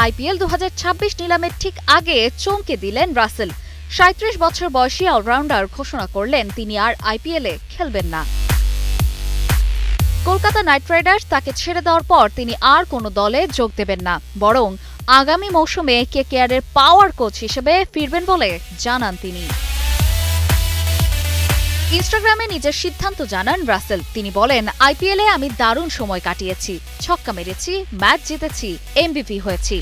IPL 2026 নিলামের ঠিক আগে চমকে দিলেন রাসেল। ৩৭ বছর বয়সী অলরাউন্ডার ঘোষণা করলেন তিনি আর আইপিএলে খেলবেন না। কলকাতা নাইট রাইডার্স তাকে ছেড়ে দেওয়ার পর তিনি আর কোনো দলে যোগ দেবেন না, বরং আগামী মৌসুমে কেকেআরের পাওয়ার কোচ হিসেবে ফিরবেন বলে জানান তিনি। ইনস্টাগ্রামে নিজের সিদ্ধান্ত জানান রাসেল। তিনি বলেন, আইপিএলে আমি দারুণ সময় কাটিয়েছি, ছক্কা মেরেছি, ম্যাচ জিতেছি, এমভিপি হয়েছি।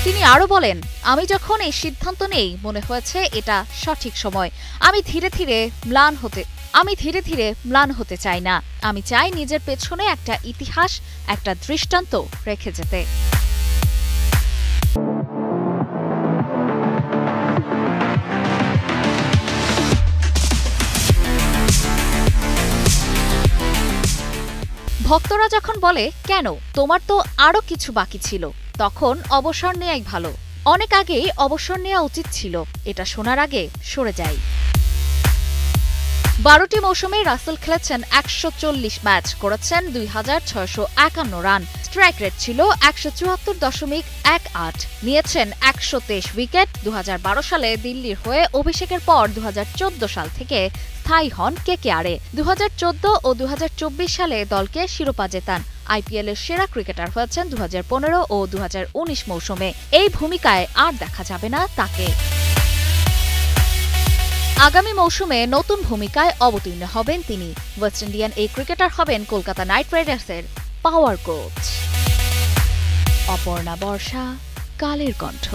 তিনি আরও বলেন, আমি যখন এই সিদ্ধান্ত নেই মনে হয়েছে এটা সঠিক সময়। আমি ধীরে ধীরে ম্লান হতে চাই না। আমি চাই নিজের পেছনে একটা ইতিহাস, একটা দৃষ্টান্ত রেখে যেতে। ভক্তরা যখন বলে, কেন, তোমার তো আরও কিছু বাকি ছিল, তখন অবসর নেয়াই ভালো। অনেক আগেই অবসর নেওয়া উচিত ছিল, এটা শোনার আগে সরে যাই। 12টি মৌসুমে রাসেল খেলেছেন 140 ম্যাচ, করেছেন 2651 রান। স্ট্রাইক রেট ছিল 174.18, নিয়েছেন 123 উইকেট। 2012 সালে দিল্লির হয়ে অভিষেকের পর 2014 সাল থেকে স্থায়ী হন কেকেআরে। 2014 ও 2024 সালে দলকে শিরোপা জেতান। আইপিএলের সেরা ক্রিকেটার হয়েছেন 2015 ও 2019 মৌসুমে। এই ভূমিকায় আর দেখা যাবে না তাকে। আগামী মৌসুমে নতুন ভূমিকায় অবতীর্ণ হবেন তিনি। ওয়েস্ট ইন্ডিয়ান এই ক্রিকেটার হবেন কলকাতা নাইট রাইডার্সের পাওয়ার কোচ। অপর্ণা বর্ষা, কালের কণ্ঠ।